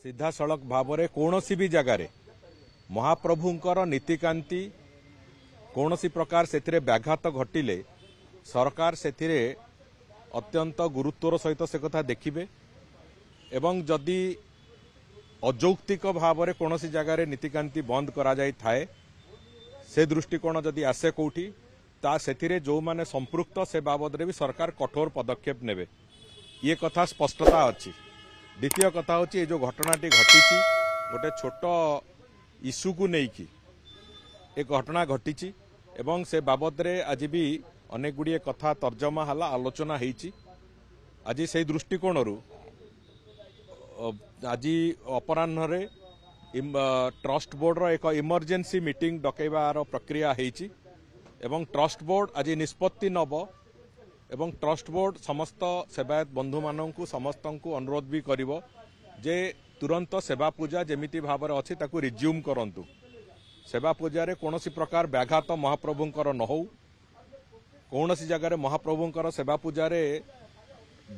सीधा सड़क भाव में कौन भी जगार महाप्रभुंकर नीतिकांति कौन प्रकार से व्याघात घटिले सरकार से अत्यंत गुरुत्वर सहित से कथा देखिबे एवं जदि अजौक्तिक भाव में कौन जगार नीतिकांति बंद करा जाई थाए से दृष्टिकोण जदि आसे कौटी ता से जो माने संपृक्त से बाबद भी सरकार कठोर पदक्षेप नेबे ये कथा स्पष्टता अच्छी। द्वितीय कथा हूँ जो घटनाटी घटी गोटे छोट इश्यू को लेकिन एक घटना घटी एवं से बाबद रे आज भी अनेक गुड़िए कथा तर्जमा हला आलोचना होती आज से दृष्टिकोण आज अपराह्न ट्रस्ट बोर्ड एक इमरजेंसी मीटिंग डकैबार प्रक्रिया होती एवं ट्रस्ट बोर्ड आज निष्पत्ति नब एवं ट्रस्ट बोर्ड समस्त सेवायत बंधु मानू समस्त को अनुरोध भी करिवो जे तुरंत सेवा पूजा जमिति भाव में अच्छी ताकू रिज्यूम करंतु सेवा पूजा रे कौन प्रकार व्याघात महाप्रभुंकर न हो कौन जगह महाप्रभुंकर सेवा पूजा रे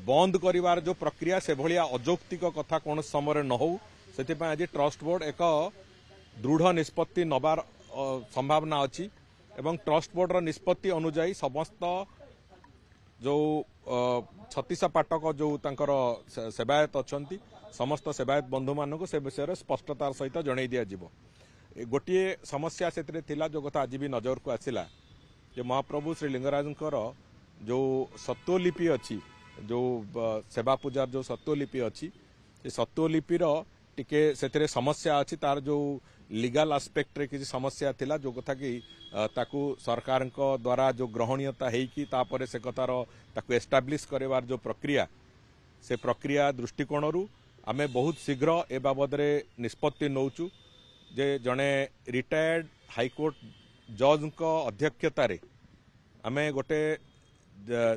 बंद करिवार जो प्रक्रिया से भलिया अजौक्तिक कथा कौन समय न हो से आज ट्रस्ट बोर्ड एक दृढ़ निष्पत्ति नबार संभावना अच्छी एवं ट्रस्ट बोर्ड निष्पत्ति अनुजाई समस्त जो 36 पाटक जो तांकर सेवायत अच्छी समस्त सेवायत बंधु मानक से विषय स्पष्टतार सहित जन दिज्व गोटे समस्या से जो कथा आज भी नजर को आसला जो महाप्रभु श्री लिंगराजंकर जो सत्वलिपि अच्छी जो सेवा पूजार जो सत्वलिपि अच्छी सत्वलिपिर टिके से समस्या अच्छी तार जो लीगल आस्पेक्ट रे किसी समस्या थिला जो कथा कि ताकू सरकार द्वारा जो ग्रहणीयता हेकी तापर से कथार ताकू एस्टाब्लिश करेवार जो प्रक्रिया से प्रक्रिया दृष्टिकोण आमे बहुत शीघ्र ए बाबद रे निष्पत्ति नौचु जे जड़े रिटायर्ड हाईकोर्ट जज अध्यक्षतार आमे गोटे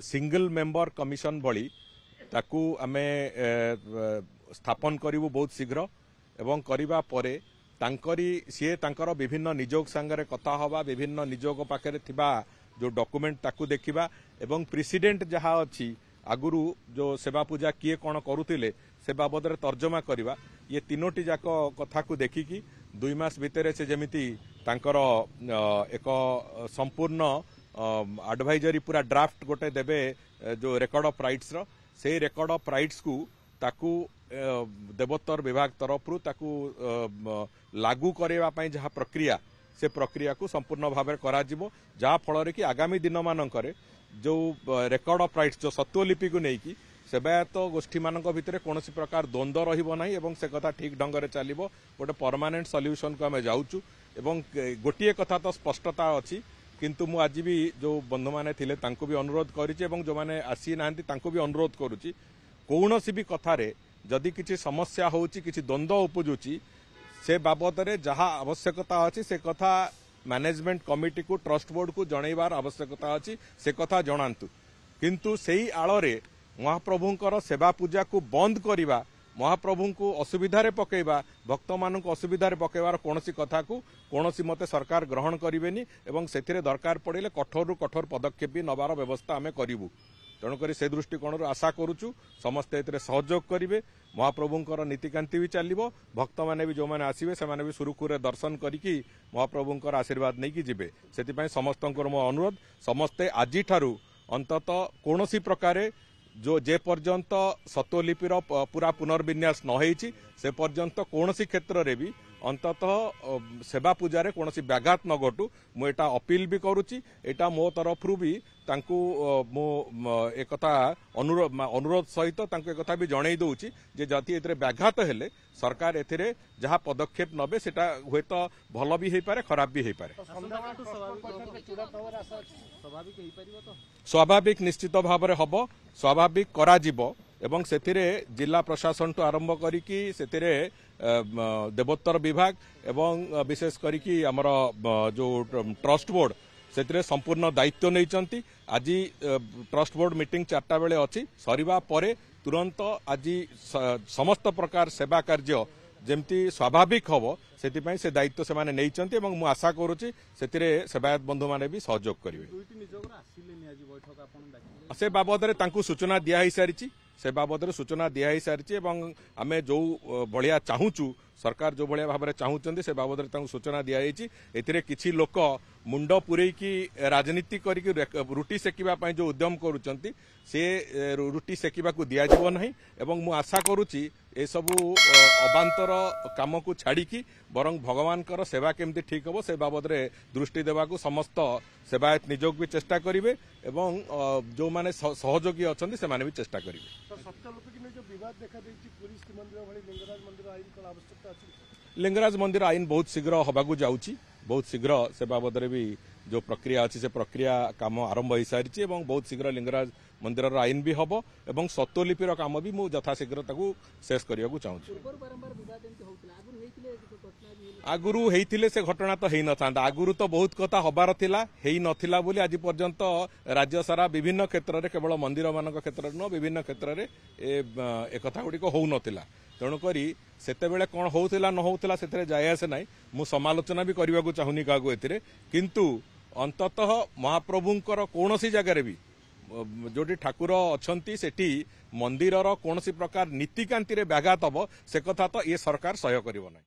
सिंगल मेंबर कमिशन भली ताकू आमे स्थापन करिवु बहुत शीघ्र एवं करिबा परे तांकरी सीए तांकर विभिन्न निजोग सांगरे कथा हवा विभिन्न निजोग पाखरे थिबा जो डॉक्यूमेंट ताकू देखिबा एवं प्रेसिडेंट जहा अछि आगुरु जो सेवा पूजा किए कौन करुतिले से बाबद तर्जमा करवा ये तीनोटी जाक कथा को देखिकी 2 मास भितर से जमिति तांकर एक संपूर्ण एडवाइजरी पूरा ड्राफ्ट गोटे देबे जो रेकर्ड ऑफ राइट्स रो से रेकर्ड ऑफ राइट्स को ताकू देवोत्तर विभाग तरफ ताकू लागू करवा जहाँ प्रक्रिया से प्रक्रिया को संपूर्ण भाव में करा जहाँ फल कि आगामी दिन मानक जो रेकर्ड ऑफ राइट्स जो सत्वलिपि को लेकिन सेवायत गोष्ठी मान भितर कौन प्रकार द्वंद्व रहिबो नाही एवं से कथा ठीक ढंग से चलिबो गोटे परमानेंट सॉल्यूशन को आम जाऊचु एवं गोटे कथा तो स्पष्टता अच्छी किंतु मु आज भी जो बंधु माने थिले तांको भी अनुरोध करिछि एवं जो माने आसी नांती तांको भी अनुरोध करूछि कौनसी भी कथारे जदि किसी समस्या होउछि किसी द्वंद्व उपजुछि से बाबद रे जहाँ आवश्यकता अच्छी से कथा मैनेजमेंट कमिटी को ट्रस्ट बोर्ड को जनइबार आवश्यकता अच्छी से कथा जनातु किंतु सेही आଳରେ महाप्रभुंकर सेवा पूजा को बंद करिबा महाप्रभु को असुविधारे पकेबा भक्त मानक असुविधारे पकेबार कौनसी कथा को कौनसी मते सरकार ग्रहण करिवेनी एवं सेथिरे दरकार पड़िले कठोर कठोर पदक्षेप भी नबार व्यवस्था आमे करिवु तेणुकर से दृष्टिकोण आशा करुचु समस्ते एथिरे सहयोग करिवे महाप्रभुंकर नीतिकांति भी चलिबो भक्त माने भी जो माने आसीबे से माने भी सुरुखुरे दर्शन करिकी महाप्रभुंकर आशीर्वाद नहीं कि जिबे सेति समस्तंकर मो अनुरोध समस्ते आजि ठारू अंतत कौनसी प्रकारे जो जे पर्यंत सत्वलिपिर पूरा पुनर्विन्यास न होईछि से पर्यंत कौनसी क्षेत्र रे भी अंततः सेवा पूजा कौन व्याघात न घटू मु एटा अपील भी करुच्ची एटा मो तरफ भी तांकु मो एक अनुरोध सहित तांकु एक भी जणई दउची जे जति एतरे व्याघात हेले सरकार एथिरे जहाँ पदक्षेप नबे सेटा हुए तो भल भी हो पारे खराब भी हो पारे स्वाभाविक निश्चित भाव में हम स्वाभाविक करा जिवो एवं सेथिरे जिला प्रशासन टू आरंभ करिकी सेथिरे देवोत्तर विभाग एवं विशेष करिकी हमर जो ट्रस्ट बोर्ड से संपूर्ण दायित्व नहीं आज ट्रस्ट बोर्ड मीटिंग 4टा बेले अच्छी सरिबा परे तुरंत आज समस्त प्रकार सेवा कार्य ଯେମିତି ସ୍ୱାଭାବିକ ହବ ସେଥିପାଇଁ ସେ ଦାୟିତ୍ୱ ସେମାନେ ନେଇଛନ୍ତି ଏବଂ ମୁଁ ଆଶା କରୁଛି ସେଥିରେ ସେବାୟତ ବନ୍ଧୁମାନେ ବି ସହଯୋଗ କରିବେ। ସେ ବାବଦରେ ତାଙ୍କୁ ସୂଚନା ଦିଆହେଇସାରିଛି ଏବଂ ଆମେ ଯୋଉ ଭଳିଆ ଚାହୁଁଛୁ सरकार जो भाया भाव में चाहूँगी से बाबद सूचना दिखाई एथिरे किछि लोक मुंड पुरेकी राजनीति करके रुटी सेकिबा जो उद्यम करुचंती से रुटी सेकिबा को दिया जीव नहीं एवं मु आशा करुच्ची ए सबु अबांतर काम को छाड़ी बरं भगवान सेवा केमती ठीक हम से बाबद में दृष्टि देवाक समस्त सेवायत निजोग भी चेष्टा करेंगे एवं जो माने सहयोगी अच्छा से माने भी चेष्टा करेंगे। लिंगराज मंदिर आईन बहुत शीघ्र हवाकू जाउची बहुत शीघ्र से बाबद भी जो प्रक्रिया अच्छी से प्रक्रिया काम आरंभ हो सारी बहुत शीघ्र लिंगराज मंदिर आईन भी हम और स्वत्वलिपिर काम भी मुझे यथाशीघ्र शेष करने को चाहूँ। आगुरी होते से घटना तो हो ना आगुरी तो बहुत कथा हबार थिला हेई नथिला बोली आज पर्यंत राज्य सारा विभिन्न क्षेत्र में केवल मंदिर मान क्षेत्र न विभिन्न क्षेत्र में एक गुड़िक हो नथिला तेणुक सेतेबेले कौन होउथिला न होउथिला सेतरे जाय आसे नाही मु समालोचना भी करबा को चाहुनी कागो एथिरे किंतु अंततः महाप्रभुंकर कोनोसी जगह भी जोटी ठाकुर अछंती सेठी मंदिरर कोनोसी प्रकार नीतिकांति रे व्याघात हबो से कथा तो ये सरकार सहयोग करिवो नाही।